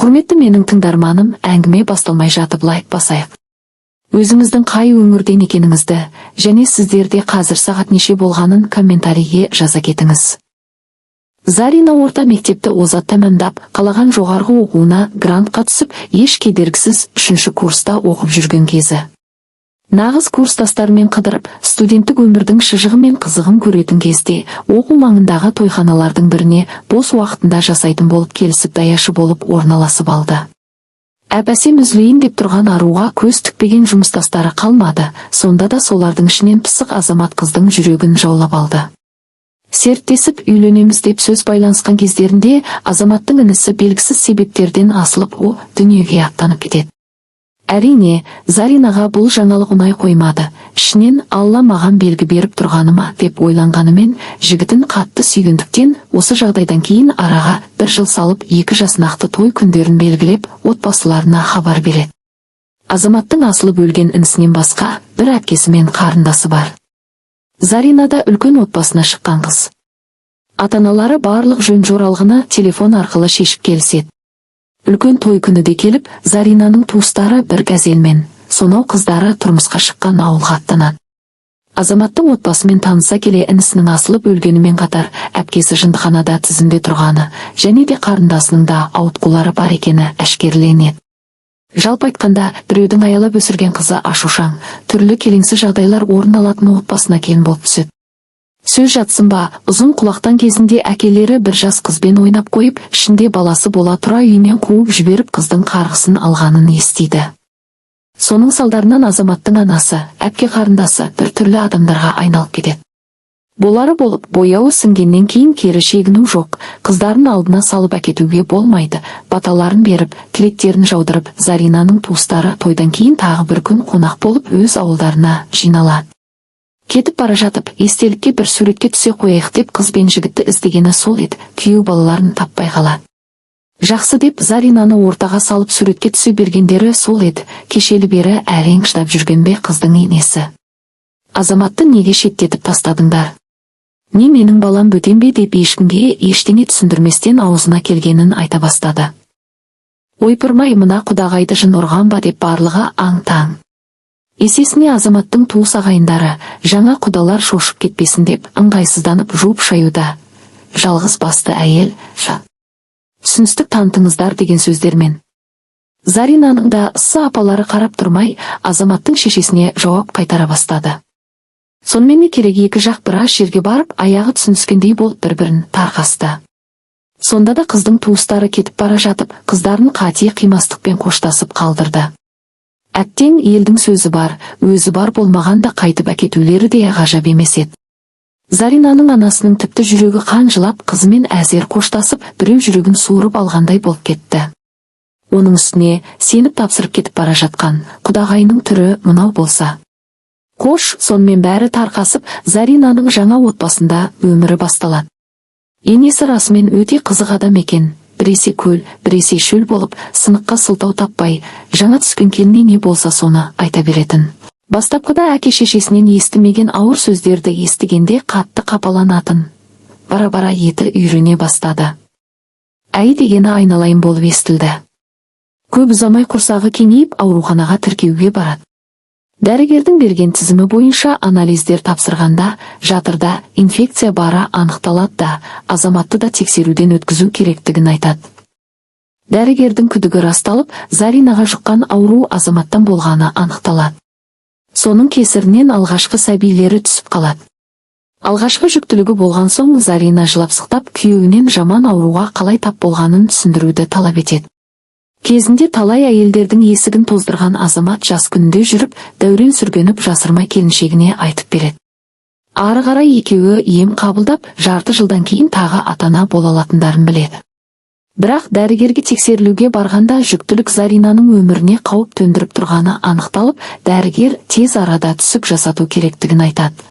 Құрметті менің тыңдарманым, әңгіме басталмай жатып лайк басайық. Өзіңіздің қай өңірден екеніңізді және сіздерде қазір сағат неше болғанын комментарийге жаза кетіңіз. Зарина орта мектепті озат тәмамдап, қалаған жоғарғы оқуына грантқа түсіп, еш кедергісіз 3-ші курста оқып жүрген кезі. Нағыз курстастарымен қыдырып, студенттік өмірдің шыжығы мен қызығын көретін кезде, оқу маңындағы тойханалардың біріне бос уақытында жасайтын болып келісіп даяшы болып орналасып алды. Әпәсем үзілейін деп тұрған аруға көз тікпеген жұмыстастары қалмады, сонда да солардың ішінен пысық азамат қыздың жүрегін жаулап алды. Серттесіп үйленеміз деп сөз байланысқан кездерінде азаматтың інісі белгісіз себептерден асылып дүниеге аттанып кетеді. Әрине, Заринаға бұл жаңалық ұнай қоймады. Ішінен Алла маған белгі беріп тұрғаны ма деп ойланғанымен, жігітін қатты сүйгендіктен осы жағдайдан кейін араға 1 жыл салып 2 жаснақты той күндерін белгілеп, отбасыларына хабар береді. Азаматтың асылып өлген інісінен басқа бір әпкесі мен қарындасы бар. Зарина да үлкен отбасына шыққан қыз. Ата-аналары барлық жөн-жоралғыны телефон арқылы шешіп келіседі. Үлкен той күні де келіп, Заринаның туыстары бір газелмен, сонау қыздары тұрмысқа шыққан ауылға аттанады. Азаматтың отбасымен таныса келе інісінің асылып өлгенімен қатар, әпкесі жындыханада тізімде тұрғаны, және де қарындасының да ауытқулары бар екені әшкереленеді. Жалпы айтқанда, біреудің аялап өсірген қызы ашушаң, түрлі келеңсіз жағдайлар орын алатын отбасына келін болып түседі. Сөз жатсын ба, ұзын құлақтан кезінде әкелері бір жас қызбен ойнап қойып, ішінде баласы бола тұра үйінен қуып жіберіп қыздың қарғысын алғанын естиді. Соның салдарынан азаматтың анасы, әпке қарындасы бір түрлі адамдарға айналып кетеді. Болары болып, бояуы сіңгеннен кейін кері шегіну жоқ, қыздарын алдына салып әкетуге болмайды, баталарын беріп, тілектерін жаудырып, Заринаның туыстары тойдан кейін тағы бір күн қонақ болып өз ауылдарына жиналады. Кетіп бара жатып, естелікке бір суретке түсе қояйық деп қыз бен жігітті іздегені сол еді, күйеу балаларын таппай қалады. Жақсы деп Заринаны ортаға салып суретке түсе бергендері сол еді, кешелі бері әрең шыдап жүрген бе қыздың енесі. Азаматты неге шеттетіп тастадыңдар? Не менің балам бөтен бе деп ешкімге ештеңе түсіндірместен аузына келгенін айта бастады. Ойпырмай, мына құдағайды жын ұрған ба деп барлығы аң-таң. Есесіне азаматтың туыс ағайындары, жаңа құдалар шошып кетпесін деп ыңғайсызданып жуып шаюда. Жалғыз басты әйел, түсіністік танытыңыздар деген сөздермен. Заринаның да ысы апалары қарап тұрмай, азаматтың шешесіне жауап қайтара бастады. Сонымен не керек, екі жақ біраз жерге барып, аяғы түсініскендей болып бір-бірін тарқасты. Сонда да қыздың туыстары кетіп бара жатып, қыздарын қати қимастықпен қоштасып қалдырды. Әттең елдің сөзі бар, өзі бар болмағанда қайтып әкетулері де ғажап емес еді. Заринаның анасының тіпті жүрегі қан жылап, қызымен әзер қоштасып, біреу жүрегін суырып алғандай болып кетті. Оның үстіне сеніп тапсырып кетіп бара жатқан құдағайының түрі мынау болса. Қош, сонымен бәрі тарқасып, Заринаның жаңа отбасында өмірі басталады. Енесі расымен өте қызық адам екен. Біресе көл, біресе шөл болып, сыныққа сылтау таппай, жаңа түскен келіне не болса соны айта беретін. Бастапқыда әке-шешесінен естімеген ауыр сөздерді естігенде қатты қапаланатын. Бара-бара еті үйрене бастады. Әй дегені айналайын болып естілді. Көп ұзамай құрсағы кеңейіп ауруханаға тіркеуге барады. Дәрігердің берген тізімі бойынша анализдер тапсырғанда, жатырда инфекция бары анықталады да, азаматты да тексеруден өткізу керектігін айтады. Дәрігердің күдігі расталып, Заринаға жұққан ауру азаматтан болғаны анықталады. Соның кесірінен алғашқы сәбилері түсіп қалады. Алғашқы жүктілігі болған соң Зарина жылап-сықтап, күйеуінен жаман ауруға қалай тап болғанын түсіндіруді талап етеді. Кезінде талай әйелдердің есігін тоздырған азамат жас күнінде жүріп, дәурен сүргеніп жасырмай келіншегіне айтып береді. Ары қарай екеуі ем қабылдап, жарты жылдан кейін тағы ата-ана бола алатындарын біледі. Бірақ дәрігерге тексерілуге барғанда жүктілік Заринаның өміріне қауіп төндіріп тұрғаны анықталып, дәрігер тез арада түсік жасату керектігін айтады.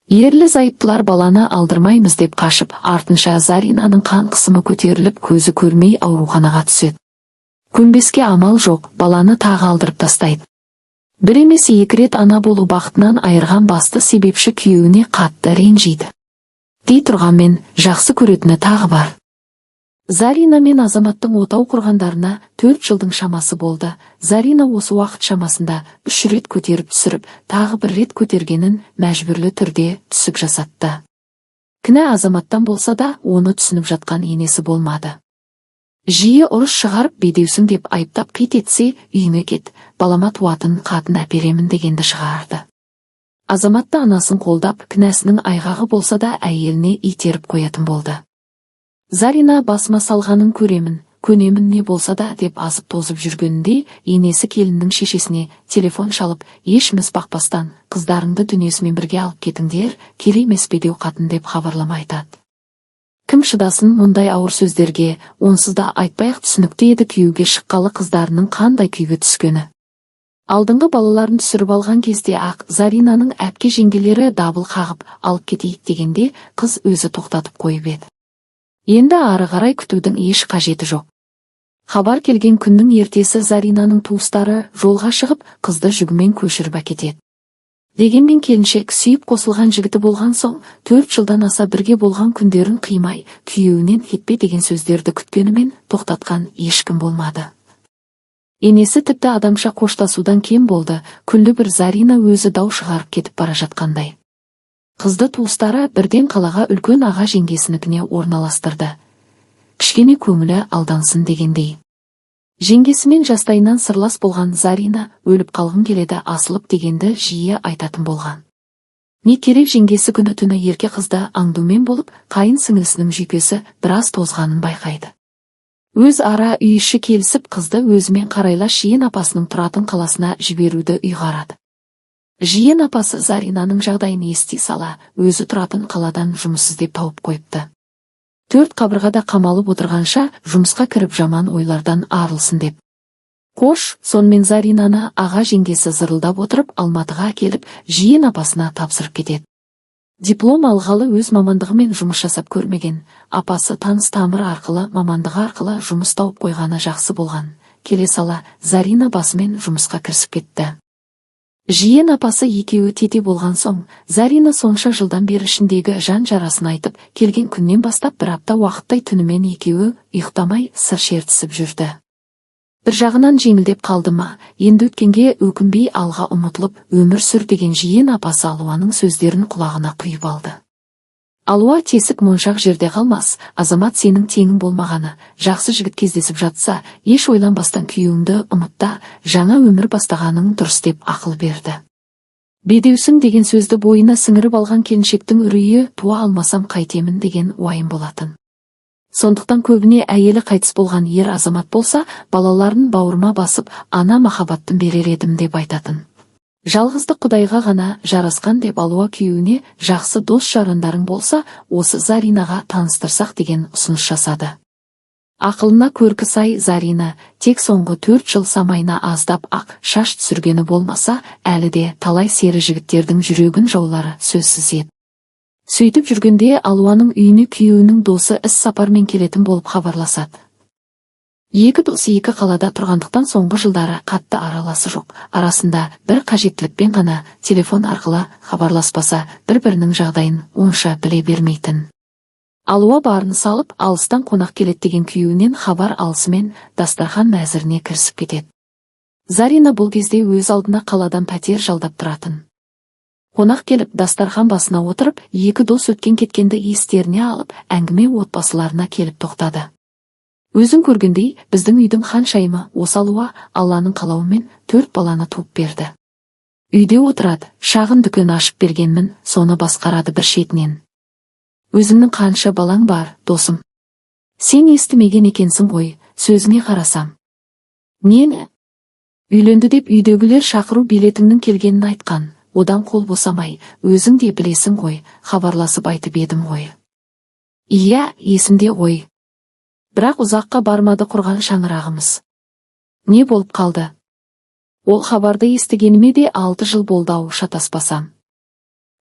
Ерлі зайыптылар баланы алдырмаймыз деп қашып, артынша Заринаның қан қысымы көтеріліп, көзі көрмей ауруханаға түседі. Көнбеске амал жоқ, баланы тағы алдырып тастайды. Бір емес екі рет ана болу бақытынан айырған басты себепші күйеуіне қатты ренжиді. Дей тұрғанмен, жақсы көретіні тағы бар. Зарина мен Азаматтың отау құрғандарына 4 жылдың шамасы болды. Зарина осы уақыт шамасында 3 рет көтеріп түсіріп, тағы 1 рет көтергенін мәжбүрлі түрде түсік жасатты. Кінә Азаматтан болса да, оны түсініп жатқан енесі болмады. Жиі ұрыс шығарып бедеусің деп айыптап қит етсе, үйіңе кет, балама туатын қатын әперемін дегенді шығарды. Азаматты анасын қолдап, кінәсінің айғағы болса да әйеліне итеріп қоятын болды. Зарина басыма салғанын көремін, көнемін не болса да деп азып тозып жүргенінде, енесі келіннің шешесіне телефон шалып, ешміз бақпастан, қыздарыңды дүниесімен бірге алып кетіңдер, келемес бедеу қатын деп хабарлама айтады. Кім шыдасын мұндай ауыр сөздерге, онсыз да айтпай-ақ түсінікті еді күйеуге шыққалы қыздарының қандай күйге түскені. Алдыңғы балаларын түсіріп алған кезде ақ Заринаның әпке жеңгелері дабыл қағып алып кетейік дегенде, қыз өзі тоқтатып қойып еді. Енді ары қарай күтудің еш қажеті жоқ. Хабар келген күннің ертесі Заринаның туыстары жолға шығып, қызды жүгімен көшіріп әкетеді. Дегенмен келіншек сүйіп қосылған жігіті болған соң, 4 жылдан аса бірге болған күндерін қимай, күйеуінен кетпе деген сөздерді күткенімен тоқтатқан ешкім болмады. Енесі тіпті адамша қоштасудан кем болды, күллі бір Зарина өзі дау шығарып кетіп бара жатқандай. Қызды туыстары бірден қалаға үлкен аға жеңгесінікіне орналастырды. Кішкене көңілі алдансын дегендей. Жеңгесімен жастайынан сырлас болған Зарина өліп қалғым келеді асылып дегенді жиі айтатын болған. Не керек жеңгесі күні түні ерке қызды аңдумен болып, қайын сіңілісінің жүйкесі біраз тозғанын байқайды. Өз ара үй іші келісіп қызды өзімен қарайлас жиен апасының тұратын қаласына жіберуді ұйғарады. Жиен апасы Заринаның жағдайын ести сала, өзі тұратын қаладан жұмыс іздеп тауып қойыпты. 4 қабырғада қамалып отырғанша жұмысқа кіріп жаман ойлардан арылсын деп. Қош, сонымен Заринаны аға жеңгесі зырылдап отырып Алматыға келіп, жиен апасына тапсырып кетеді. Диплом алғалы өз мамандығымен жұмыс жасап көрмеген, апасы таныс тамыр арқылы мамандығы арқылы жұмыс тауып қойғаны жақсы болған. Келе сала Зарина басымен жұмысқа кірісіп кетті. Жиен апасы екеуі тете болған соң, Зарина сонша жылдан бері ішіндегі жан жарасын айтып, келген күннен бастап 1 апта уақыттай түнімен екеуі ұйықтамай сыр шертісіп жүрді. Бір жағынан жеңілдеп қалды ма, енді өткенге өкінбей алға ұмытылып, өмір сүр деген жиен апасы Алуаның сөздерін құлағына құйып алды. Алуа тесік моншақ жерде қалмас, Азамат сенің теңің болмағаны, жақсы жігіт кездесіп жатса, еш ойланбастан күйеуіңді ұмытта, жаңа өмір бастағаның дұрыс деп ақыл берді. Бедеусің деген сөзді бойына сіңіріп алған келіншектің үрейі туа алмасам қайтемін деген уайым болатын. Сондықтан көбіне әйелі қайтыс болған ер азамат болса, балаларын бауырыма басып, ана махаббаттын берер едім деп айтатын. Жалғыздық Құдайға ғана жарасқан деп Алуа күйеуіне жақсы дос жарандарың болса, осы Заринаға таныстырсақ деген ұсыныс жасады. Ақылына көркі сай Зарина тек соңғы 4 жыл самайына аздап ақ шаш түсіргені болмаса, әлі де талай сері жігіттердің жүрегін жаулары сөзсіз еді. Сөйтіп жүргенде Алуаның үйіне күйеуінің досы іс сапармен келетін болып хабарласады. Екі дос екі қалада тұрғандықтан соңғы жылдары қатты араласы жоқ. Арасында бір қажеттілікпен ғана телефон арқылы хабарласпаса, бір-бірінің жағдайын онша біле бермейтін. Алуа барын салып, алыстан қонақ келет деген күйеуінен хабар алысымен дастархан мәзіріне кірісіп кетеді. Зарина бұл кезде өз алдына қаладан пәтер жалдап тұратын. Қонақ келіп дастархан басына отырып, екі дос өткен кеткенді естеріне алып, әңгіме отбасыларына келіп тоқтады. Өзің көргендей, біздің үйдің ханшайымы осы Алуа Алланың қалауымен 4 баланы туып берді. Үйде отырады, шағын дүкен ашып бергенмін, соны басқарады бір шетінен. Өзімнің қанша балаң бар, досым. Сен естімеген екенсің ғой, сөзіңе қарасам. Нені? Үйленді деп үйдегілер шақыру билетіңнің келгенін айтқан, одан қол босамай, өзің де білесің ғой, хабарласып айтып едім ғой. Иә, есімде ғой. Бірақ ұзаққа бармады құрған шаңырағымыз. Не болып қалды? Ол хабарды естігеніме де 6 жыл болды ау шатаспасам.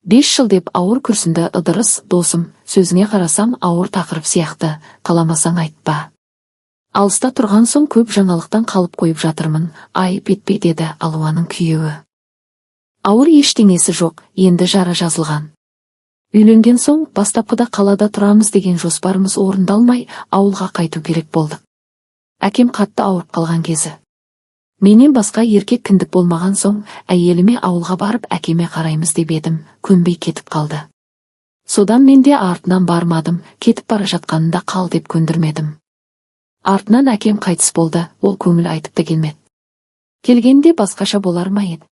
5 жыл деп ауыр күрсінді ыдырыс, досым, сөзіңе қарасам ауыр тақырып сияқты, қаламасаң айтпа. Алыста тұрған соң көп жаңалықтан қалып қойып жатырмын, айып етпе деді Алуаның күйеуі. Ауыр ештеңесі жоқ, енді жара жазылған. Үйленген соң бастапқыда қалада тұрамыз деген жоспарымыз орындалмай, ауылға қайту керек болды. Әкем қатты ауырып қалған кезі. Менен басқа еркек кіндік болмаған соң, әйеліме ауылға барып әкеме қараймыз деп едім, көнбей кетіп қалды. Содан мен де артынан бармадым, кетіп бара жатқанында қал деп көндірмедім. Артынан әкем қайтыс болды, ол көңіл айтып та келмеді. Келгенде басқаша болар ма еді?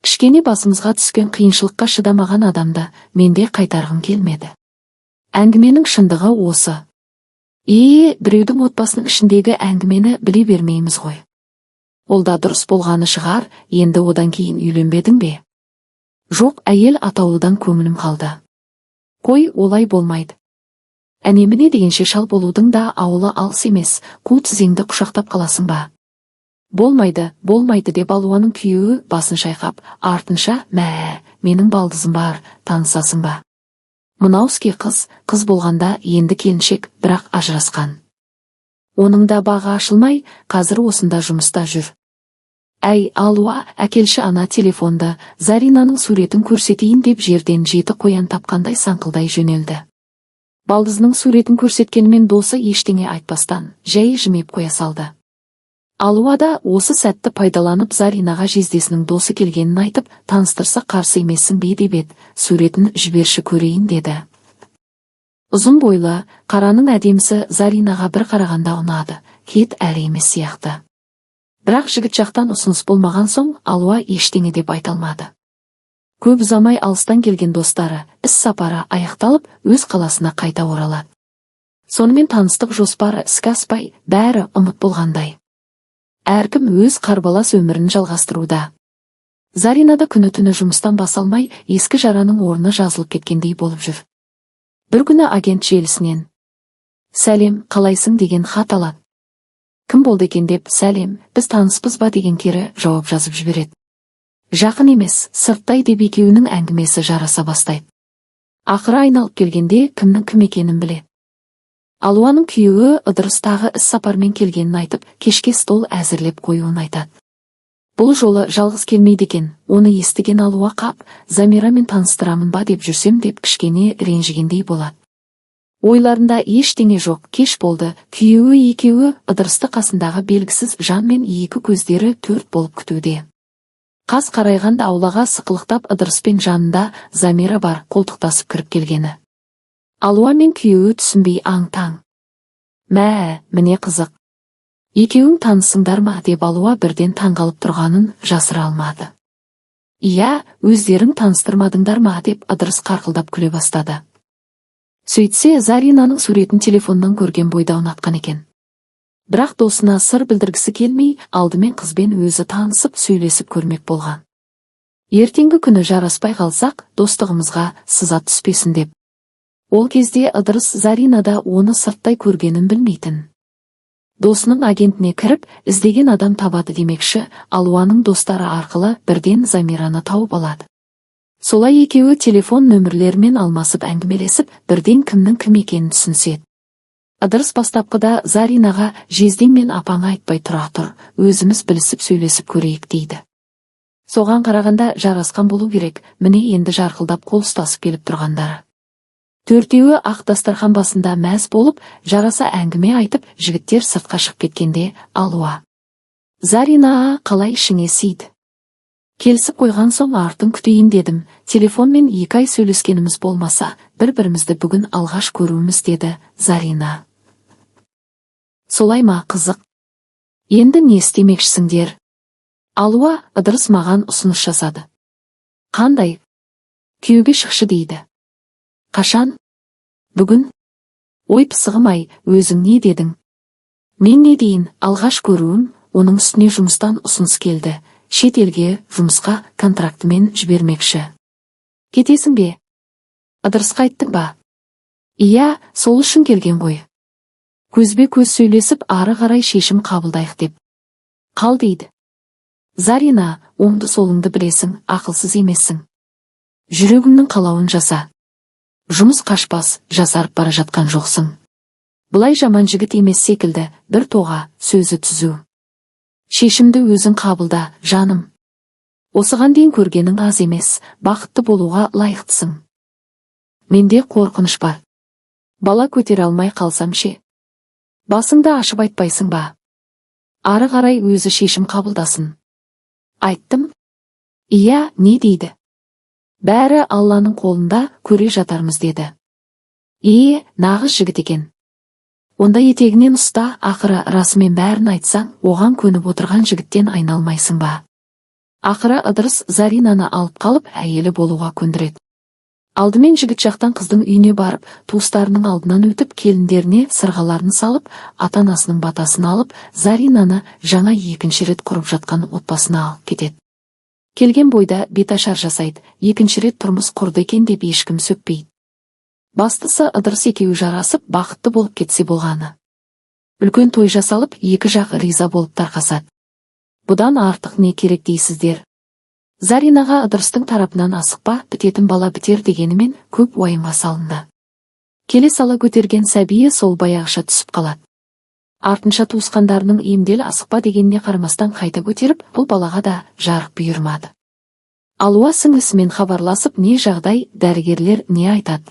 Кішкене басымызға түскен қиыншылыққа шыдамаған адамды менде қайтарғым келмеді. Әңгіменің шындығы осы. Біреудің отбасының ішіндегі әңгімені біле бермейміз ғой. Ол да дұрыс болғаны шығар, енді одан кейін үйленбедің бе? Жоқ, әйел атаулыдан көңілім қалды. Қой, олай болмайды. Әне-міне дегенше шал болудың да ауылы алыс емес, қу тізеңді құшақтап қаласың ба? Болмайды деп алуаның күйеуі басын шайқап, артынша, менің балдызым бар, танысасың ба? Мынауски қыз болғанда енді келіншек, бірақ ажырасқан. Оның да бағы ашылмай, қазір осында жұмыста жүр. Алуа, әкелші ана телефонды, Заринаның суретін көрсетейін деп жерден 7 қоян тапқандай саңқылдай жөнелді. Балдызының суретін көрсеткенімен досы ештеңе айтпастан, жай жымиып қоя салды. Алуа да осы сәтті пайдаланып Заринаға жездесінің досы келгенін айтып, таныстырса қарсы емессің бе деп еді, суретін жіберші көрейін деді. Ұзын бойлы, қараның әдемісі Заринаға бір қарағанда ұнады, кет әрі емес сияқты. Бірақ жігіт жақтан ұсыныс болмаған соң, Алуа ештеңе деп айта алмады. Көп ұзамай алыстан келген достары, іс сапары аяқталып, өз қаласына қайта оралады. Сонымен таныстық жоспары іске аспай, бәрі ұмыт болғандай. Әркім өз қарбалас өмірін жалғастыруда. Зарина да күні-түні жұмыстан баса алмай, ескі жараның орны жазылып кеткендей болып жүр. Бір күні агент желісінен «Сәлем, қалайсың?» деген хат алады. Кім болды екен деп «Сәлем, біз таныспыз ба?» деген кері жауап жазып жібереді. Жақын емес, сырттай деп екеуінің әңгімесі жараса бастайды. Ақыры айналып келгенде кімнің кім екенін біледі. Алуаның күйеуі ыдырыстағы іс сапармен келгенін айтып, кешке стол әзірлеп қоюын айтады. Бұл жолы жалғыз келмейді екен, оны естіген Алуа қап, Замирамен таныстырамын ба деп жүрсем деп кішкене ренжігендей болады. Ойларында ештеңе жоқ, кеш болды, күйеуі екеуі ыдырысты қасындағы белгісіз жан мен екі көздері төрт болып күтуде. Қас қарайғанда аулаға сықылықтап ыдырыспен жанында Замира бар, қолтықтасып кіріп келгені. Алуа мен күйеуі түсінбей аң-таң. Міне қызық. Екеуің танысыңдар ма деп Алуа бірден таңғалып тұрғанын жасыра алмады. Өздерің таныстырмадыңдар ма деп ыдырыс қарқылдап күле бастады. Сөйтсе, Заринаның суретін телефоннан көрген бойда ұнатқан екен. Бірақ досына сыр білдіргісі келмей, алдымен қызбен өзі танысып сөйлесіп көрмек болған. Ертеңгі күні жараспай қалсақ, достығымызға сызат түспесін деп. Ол кезде ыдырыс Заринада оны сырттай көргенін білмейтін. Досының агентіне кіріп, іздеген адам табады демекші, Алуаның достары арқылы бірден Замираны тауып алады. Солай екеуі телефон нөмірлерімен алмасып әңгімелесіп, бірден кімнің кім екенін түсінседі. Ыдырыс бастапқыда Заринаға жездең мен апаңа айтпай тұра тұр, өзіміз білісіп сөйлесіп көрейік дейді. Соған қарағанда жарасқан болу керек, міне енді жарқылдап қол ұстасып келіп тұрғандары. Төртеуі ақ дастархан басында мәз болып, жараса әңгіме айтып, жігіттер сыртқа шығып кеткенде, Алуа: «Зарина, қалай ішіңе сиді? Келісіп қойған соң артын күтейін дедім, телефонмен 2 ай сөйлескеніміз болмаса, бір-бірімізді бүгін алғаш көруіміз» деді Зарина. «Солай ма, қызық? Енді не істемекшісіңдер?» Алуа ыдырыс маған ұсыныс жасады. «Қандай?» «Күйеуге шықшы» дейді. «Қашан?» «Бүгін». «Ой пысығым-ай, өзің не дедің?» «Мен не дейін, алғаш көруім, оның үстіне жұмыстан ұсыныс келді, шет елге жұмысқа контрактымен жібермекші. Кетесің бе?» «Ыдырысқа айттың ба?» «Иә, сол үшін келген ғой. Көзбе-көз сөйлесіп, ары қарай шешім қабылдайық деп». «Қал» дейді. «Зарина, оңды солыңды білесің, ақылсыз емессің. Жүрегімнің қалауын жаса. Жұмыс қашпас, жасарып бара жатқан жоқсың. Бұлай жаман жігіт емес секілді, бір тоға, сөзі түзу. Шешімді өзің қабылда, жаным. Осыған дейін көргенің аз емес, бақытты болуға лайықтысың. Менде қорқыныш бар. Бала көтере алмай қалсам ше? Басыңды ашып айтпайсың ба? Ары қарай өзі шешім қабылдасын. Айттым. Иә, не дейді? Бәрі Алланың қолында, көре жатармыз деді. Нағыз жігіт екен. Онда етегінен ұста, ақыры расымен бәрін айтсаң, оған көніп отырған жігіттен айналмайсың ба? Ақыры Ыдырыс Заринаны алып қалып, әйелі болуға көндіреді. Алдымен жігіт жақтан қыздың үйіне барып, туыстарының алдынан өтіп, келіндеріне сырғаларын салып, ата-анасының батасын алып, Заринаны жаңа екінші рет құрып жатқан отбасына алып кетеді. Келген бойда беташар жасайды, екінші рет тұрмыс құрды екен деп ешкім сөкпейді. Бастысы Ыдырыс екеуі жарасып, бақытты болып кетсе болғаны. Үлкен той жасалып, екі жақ риза болып тарқасады. Бұдан артық не керек дейсіздер? Заринаға Ыдырыстың тарапынан асықпа, бітетін бала бітер дегенімен көп уайымға салынды. Келе сала көтерген сәбиі сол баяғыша түсіп қалады. Артынша туысқандарының емдел асықпа дегеніне қарамастан қайта көтеріп, бұл балаға да жарық бұйырмады. Алуа сіңлісімен хабарласып, не жағдай, дәрігерлер не айтады?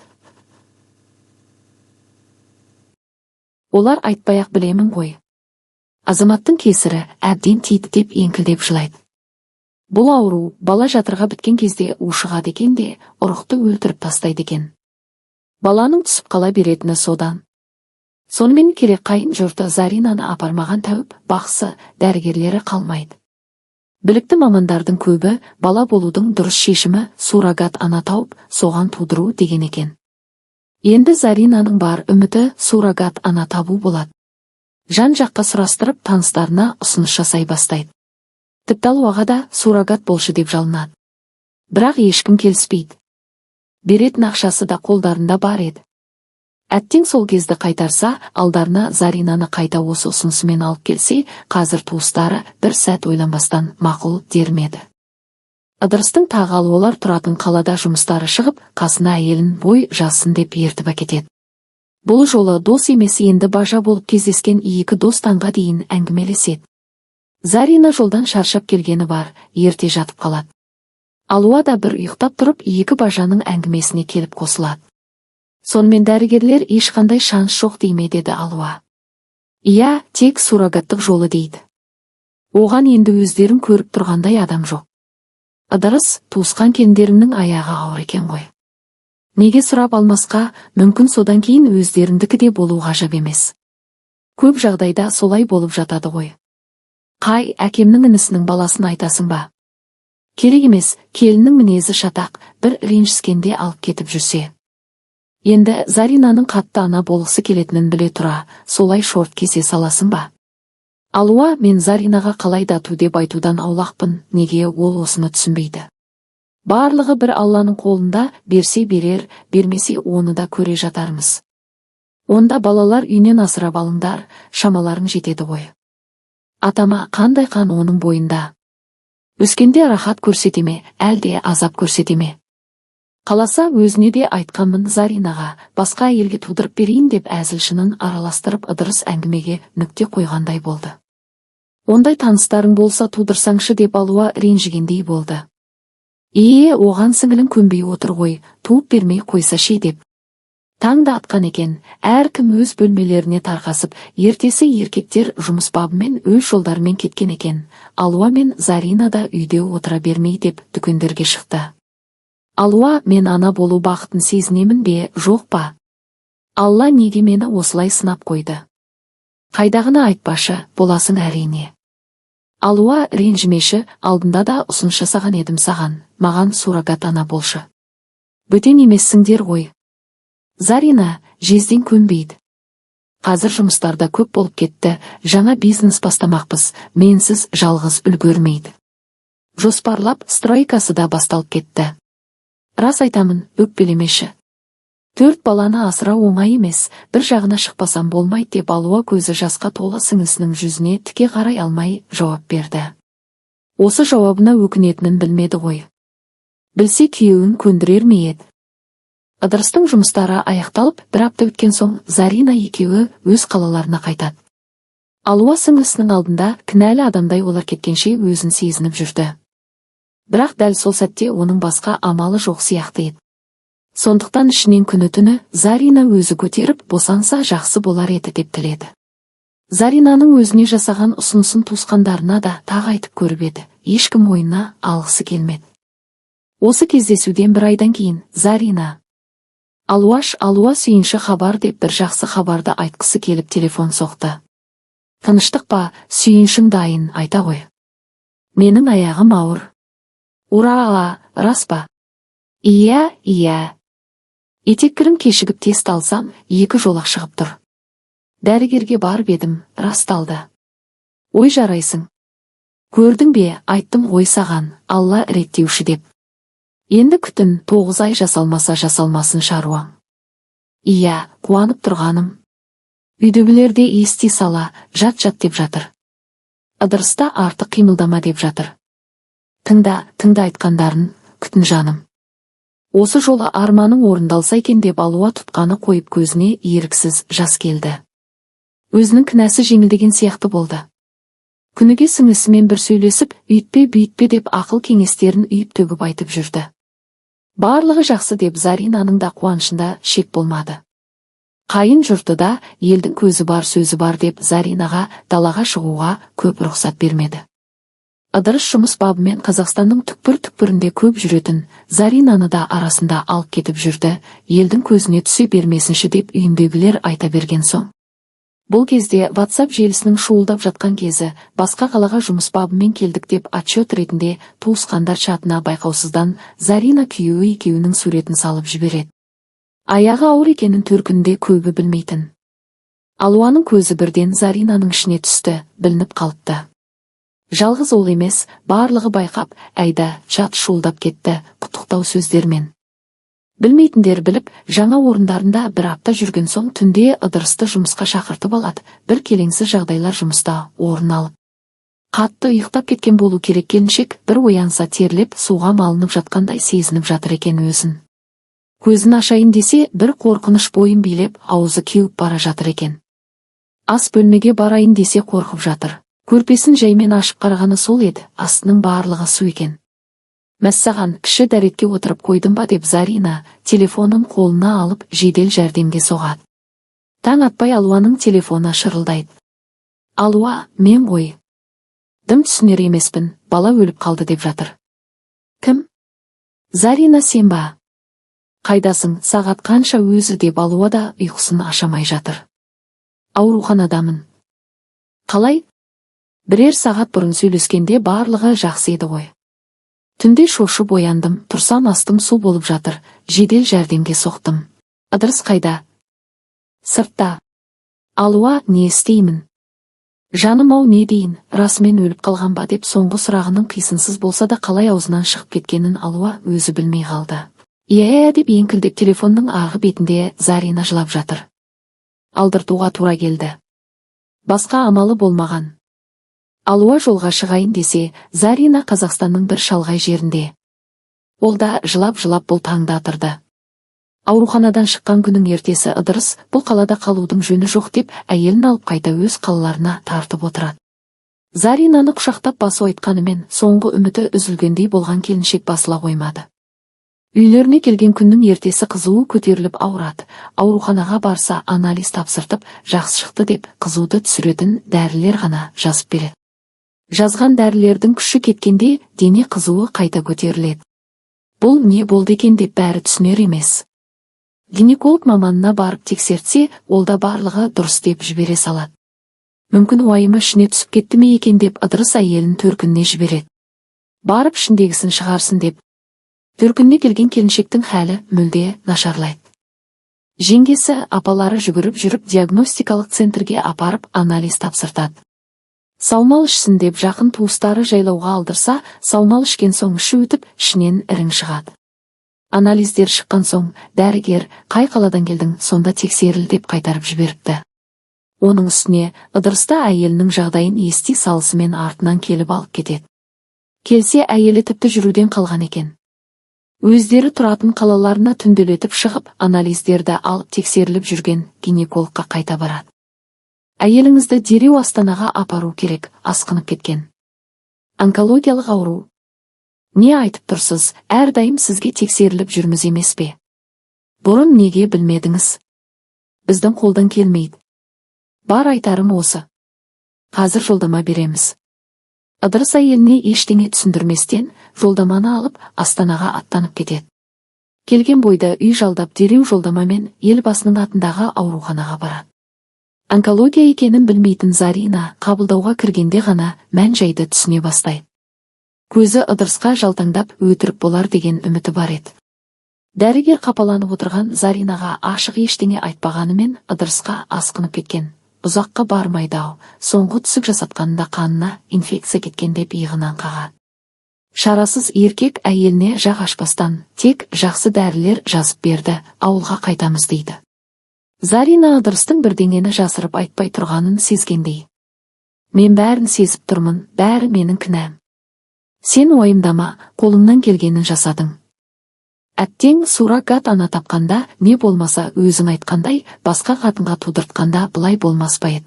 Олар айтпай-ақ білемін ғой. Азаматтың кесірі әбден тиді деп еңкілдеп жылайды. Бұл ауру бала жатырға біткен кезде ушығады екен де, ұрықты өлтіріп тастайды екен. Баланың түсіп қала беретіні содан. Сонымен керек қайын жұрты Заринаны апармаған тәуіп, бақсы, дәрігерлері қалмайды. Білікті мамандардың көбі бала болудың дұрыс шешімі суррогат ана тауып, соған тудыру деген екен. Енді Заринаның бар үміті суррогат ана табу болады. Жан жаққа сұрастырып, таныстарына ұсыныс жасай бастайды. Тіпті Алуаға да суррогат болшы деп жалынады. Бірақ ешкім келіспейді. Беретін ақшасы да қолдарында бар еді. Әттең сол кезді қайтарса, алдарына Заринаны қайта осы ұсынысымен алып келсе, қазір туыстары бір сәт ойланбастан мақұл дермеді. Ыдырыстың тағалы олар тұратын қалада жұмыстары шығып, қасына әйелін бой жассын деп ертіп әкетеді. Бұл жолы дос емес, енді бажа болып кездескен екі дос таңға дейін әңгімелеседі. Зарина жолдан шаршап келгені бар, ерте жатып қалады. Алуа да бір ұйықтап тұрып, екі бажаның әңгімесіне келіп қосылады. Сонымен дәрігерлер ешқандай шанс жоқ дейме деді Алуа. Иә, тек суррогаттық жолы дейді. Оған енді өздерін көріп тұрғандай адам жоқ. Ыдырыс, туысқан келіндерімнің аяғы ауыр екен ғой. Неге сұрап алмасқа, мүмкін содан кейін өздеріндікі де болу ғажап емес. Көп жағдайда солай болып жатады ғой. Қай, әкемнің інісінің баласын айтасың ба? Керек емес, келіннің мінезі шатақ, бір ренжіскенде алып кетіп жүрсе. Енді Заринаның қатты ана болғысы келетінін біле тұра, солай шорт кесе саласың ба? Алуа, мен Заринаға қалай дату деп айтудан аулақпын, неге ол осыны түсінбейді? Барлығы бір Алланың қолында, берсе берер, бермесе оны да көре жатармыз. Онда балалар үйінен асырап алыңдар, шамаларың жетеді ғой. Атама қандай қан оның бойында? Өскенде рахат көрсетеме, әлде азап көрсетеме? Қаласа өзіне де айтқанмын Заринаға, басқа әйелге тудырып берейін деп әзілшінің араластырып Ыдырыс әңгімеге нүкте қойғандай болды. Ондай таныстарың болса тудырсаңшы деп Алуа ренжігендей болды. Оған сіңілің көнбей отыр ғой, туып бермей қойса ше деп. Таң да атқан екен, әркім өз бөлмелеріне тарқасып, ертесі еркектер жұмыс бабымен өз жолдарымен кеткен екен. Алуа мен Зарина да үйде отыра бермей деп дүкендерге шықты. Алуа, мен ана болу бақытын сезінемін бе, жоқ па? Алла неге мені осылай сынап қойды? Қайдағыны айтпашы, боласың әрине. Алуа, ренжімеші, алдында да ұсыныс жасаған едім саған, маған суррогат ана болшы. Бөтен емессіңдер ғой. Зарина, жезден көнбейді. Қазір жұмыстарда көп болып кетті, жаңа бизнес бастамақпыз, менсіз жалғыз үлгермейді. Жоспарлап, стройкасы да басталып кетті. Рас айтамын, өкпелемеші. 4 баланы асыра оңай емес, бір жағына шықпасам болмайды деп Алуа көзі жасқа толы сіңісінің жүзіне тіке қарай алмай жауап берді. Осы жауабына өкінетінін білмеді ғой. Білсе күйеуін көндірер ме еді? Ыдырыстың жұмыстары аяқталып, бір апта өткен соң Зарина екеуі өз қалаларына қайтады. Алуа сіңлісінің алдында кінәлі адамдай олар кеткенше өзін сезініп жүрді. Бірақ дәл сол сәтте оның басқа амалы жоқ сияқты еді. Сондықтан ішінен күні-түні Зарина өзі көтеріп босанса жақсы болар еді деп тіледі. Заринаның өзіне жасаған ұсынысын туысқандарына да тағы айтып көріп еді, ешкім ойына алғысы келмеді. Осы кездесуден бір айдан кейін Зарина: «Алуаш, алуа, сүйінші хабар» деп бір жақсы хабарды айтқысы келіп телефон соқты. «Тыныштық па, сүйіншің дайын, айта ғой. Менің аяғым ауыр». «Ура, рас па?» «Иә. Етеккірім кешігіп тест алсам, 2 жолақ шығып тұр. Дәрігерге барып едім, расталды». «Ой, жарайсың. Көрдің бе, айттым ғой саған, Алла реттеуші деп. Енді күтін, 9 ай жасалмаса жасалмасын шаруаң». «Иә, қуанып тұрғаным. Үйдегілер де ести сала, жат деп жатыр. Ыдырыста артық қимылдама деп жатыр. Тыңда айтқандарын, күтін жаным. Осы жолы арманың орындалса екен» деп Алуа тұтқаны қойып көзіне еріксіз жас келді. Өзінің кінәсі жеңілдеген сияқты болды. Күніге сіңлісімен бір сөйлесіп, үйтпе деп ақыл кеңестерін үйіп төгіп айтып жүрді. Барлығы жақсы деп Заринаның да қуанышында шек болмады. Қайын жұрты да елдің көзі бар сөзі бар деп Заринаға далаға шығуға көп рұқсат бермеді. Ыдырыс жұмыс бабымен Қазақстанның түкпір-түкпірінде көп жүретін Заринаны да арасында алып кетіп жүрді, елдің көзіне түсе бермесінші деп үйіндегілер айта берген соң. Бұл кезде WhatsApp желісінің шуылдап жатқан кезі, басқа қалаға жұмыс бабымен келдік деп отчет ретінде туысқандар чатына байқаусыздан Зарина күйеуі екеуінің суретін салып жібереді. Аяғы ауыр екенін төркінінде көбі білмейтін. Алуаның көзі бірден Заринаның ішіне түсті, білініп қалыпты. Жалғыз ол емес, барлығы байқап, әйда, чат шуылдап кетті, құттықтау сөздермен. Білмейтіндер біліп, жаңа орындарында бір апта жүрген соң түнде ыдырысты жұмысқа шақыртып алады, бір келеңсіз жағдайлар жұмыста орын алып. Қатты ұйықтап кеткен болу керек келіншек, бір оянса терлеп, суға малынып жатқандай сезініп жатыр екен өзін. Көзін ашайын десе, бір қорқыныш бойын билеп, аузы кеуіп бара жатыр екен. Ас бөлмеге барайын десе қорқып жатыр. Көрпесін жаймен ашып қарағаны сол еді, астының барлығы су екен. «Мәссаған, кіші дәретке отырып қойдым ба» деп Зарина телефонын қолына алып жедел жәрдемге соғады. Таң атпай Алуаның телефоны шырылдайды. «Алуа, мен ғой. Дым түсінер емеспін, бала өліп қалды» деп жатыр. «Кім?» «Зарина, сен ба? Қайдасың, сағат қанша өзі?» деп Алуа да ұйқысын ашамай жатыр. «Ауруханадамын». «Қалай?» «Бірер сағат бұрын сөйлескенде барлығы жақсы еді ғой. Түнде шошып ояндым, тұрсам астым су болып жатыр, жедел жәрдемге соқтым». «Ыдырыс қайда?» «Сыртта». «Алуа, не істеймін?» «Жаным-ау, не дейін, расымен өліп қалған ба?» деп соңғы сұрағының қисынсыз болса да қалай аузынан шығып кеткенін Алуа өзі білмей қалды. «Иә» деп еңкілдеп телефонның арғы бетінде Зарина жылап жатыр. Алдыртуға тура келді. Басқа амалы болмаған. Алуа жолға шығайын десе, Зарина Қазақстанның бір шалғай жерінде. Ол да жылап-жылап бұл таңда атырды. Ауруханадан шыққан күнің ертесі ыдырыс, бұл қалада қалудың жөні жоқ деп, әйелін алып қайта өз қалаларына тартып отырады. Заринаны құшақтап басу айтқанымен, соңғы үміті үзілгендей болған келіншек басыла қоймады. Үйлеріне келген күннің ертесі қызуы көтеріліп ауырады. Ауруханаға барса анализ тапсыртып, жақсы шықты деп қызуды түсіретін дәрілер ғана жазып береді. Жазған дәрілердің күші кеткенде дене қызуы қайта көтеріледі. Бұл не болды екен деп бәрі түсінер емес. Гинеколог маманына барып тексертсе, ол да барлығы дұрыс деп жібере салады. Мүмкін уайымы ішіне түсіп кетті ме екен деп ыдырыс әйелін төркініне жібереді. Барып ішіндегісін шығарсын деп. Төркініне келген келіншектің хәлі мүлде нашарлайды. Жеңгесі, апалары жүгіріп жүріп диагностикалық центрге апарып анализ тапсыртады. Саумал ішсін деп жақын туыстары жайлауға алдырса, саумал ішкен соң іші өтіп, ішінен ірің шығады. Анализдер шыққан соң, дәрігер, «Қай қаладан келдің, сонда тексеріл» деп қайтарып жіберіпті. Оның үстіне, ыдырыста әйелінің жағдайын ести салысымен артынан келіп алып кетеді. Келсе, әйелі тіпті жүруден қалған екен. Өздері тұратын қалаларына түнделетіп шығып, анализдерді алып тексеріліп жүрген гинекологқа қайта барады. «Әйеліңізді дереу Астанаға апару керек, асқынып кеткен. Онкологиялық ауру». «Не айтып тұрсыз, әрдайым сізге тексеріліп жүрміз емес пе?» Бұрын неге білмедіңіз? Біздің қолдан келмейді. Бар айтарым осы. Қазір жолдама береміз. Ыдырыс әйеліне ештеңе түсіндірместен жолдаманы алып Астанаға аттанып кетеді. Келген бойда үй жалдап дереу жолдамамен елбасының атындағы ауруханаға барады. Онкология екенін білмейтін Зарина қабылдауға кіргенде ғана мән-жайды түсіне бастайды. Көзі ыдырысқа жалтаңдап өтірік болар деген үміті бар еді. Дәрігер қапаланып отырған Заринаға ашық ештеңе айтпағанымен ыдырысқа асқынып кеткен. Ұзаққа бармайды-ау, соңғы түсік жасатқанында қанына инфекция кеткен деп иығынан қағады. Шарасыз еркек әйеліне жақ ашпастан тек жақсы дәрілер жазып берді, ауылға қайтамыз дейді. Зарина ыдырыстың бірдеңені жасырып айтпай тұрғанын сезгендей. Мен бәрін сезіп тұрмын, бәрі менің кінәм. Сен уайымдама, қолымнан келгенін жасадың. Әттең суррогат ана тапқанда не болмаса өзің айтқандай басқа қатынға тудыртқанда бұлай болмас па еді.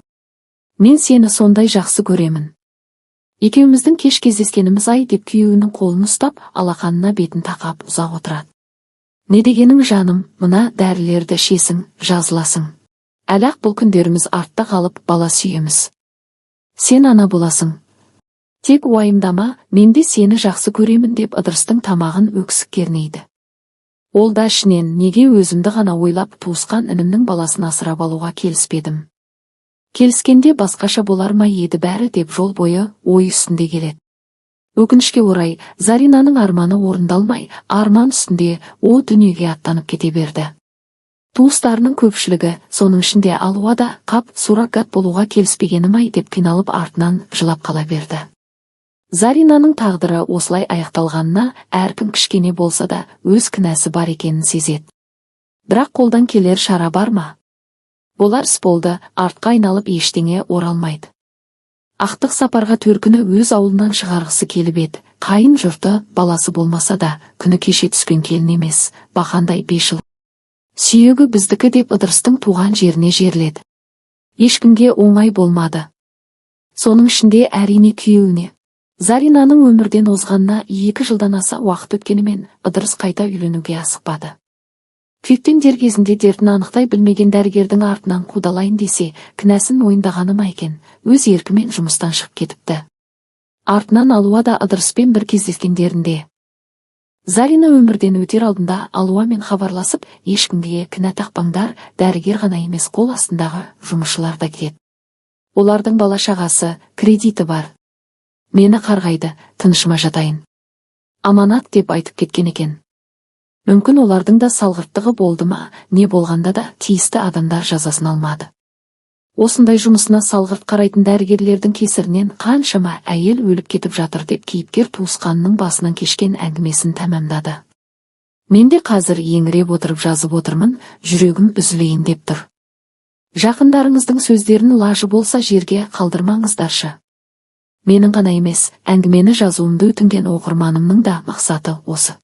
Мен сені сондай жақсы көремін. Екеуміздің кеш кездескеніміз ай деп күйеуінің қолын ұстап алақанына бетін тақап ұзақ отырады. Не дегенің жаным, мына дәрілерді ішесің, жазыласың. Әлі-ақ бұл күндеріміз артта қалып бала сүйеміз. Сен ана боласың. Тек уайымдама, мен де сені жақсы көремін деп ыдырыстың тамағын өксік кернейді. Ол да ішінен неге өзімді ғана ойлап туысқан інімнің баласын асырап алуға келіспедім. Келіскенде басқаша болар ма еді бәрі деп жол бойы ой үстінде келеді. Өкінішке орай, Заринаның арманы орындалмай, арман үстінде о дүниеге аттанып кете берді. Туыстарының көпшілігі, соның ішінде Алуа да қап суррогат болуға келіспегенім ай деп қиналып артынан жылап қала берді. Заринаның тағдыры осылай аяқталғанына әркім кішкене болса да өз кінәсі бар екенін сезеді. Бірақ қолдан келер шара бар ма? Болар іс болды, артқа айналып ештеңе оралмайды. Ақтық сапарға төркіні өз ауылынан шығарғысы келіп еді. Қайын жұрты баласы болмаса да күні кеше түскен келін емес, бақандай 5 жыл. Сүйегі біздікі деп ыдырыстың туған жеріне жерледі. Ешкімге оңай болмады. Соның ішінде әрине күйеуіне. Заринаның өмірден озғанына 2 жылдан аса уақыт өткенімен ыдырыс қайта үйленуге асықпады. Күйіктен дер кезінде дертін анықтай білмеген дәрігердің артынан қудалайын десе, кінәсін мойындағаны ма екен, өз еркімен жұмыстан шығып кетіпті. Артынан Алуа да ыдырыспен бір кездескендерінде. Зарина өмірден өтер алдында Алуамен хабарласып, ешкімге кінә тақпаңдар, дәрігер ғана емес қол астындағы жұмысшылар да кетеді. Олардың бала шағасы, кредиті бар. Мені қарғайды, тынышыма жатайын. Аманат деп айтып кеткен екен. Мүмкін олардың да салғырттығы болды ма, не болғанда да тиісті адамдар жазасын алмады. Осындай жұмысына салғырт қарайтын дәрігерлердің кесірінен қаншама әйел өліп кетіп жатыр деп кейіпкер туысқанының басынан кешкен әңгімесін тәмамдады. Мен де қазір еңіреп отырып жазып отырмын, жүрегім үзілейін деп тұр. Жақындарыңыздың сөздерін лажы болса жерге қалдырмаңыздаршы. Менің ғана емес, әңгімені жазуымды өтінген оқырманымның да мақсаты осы.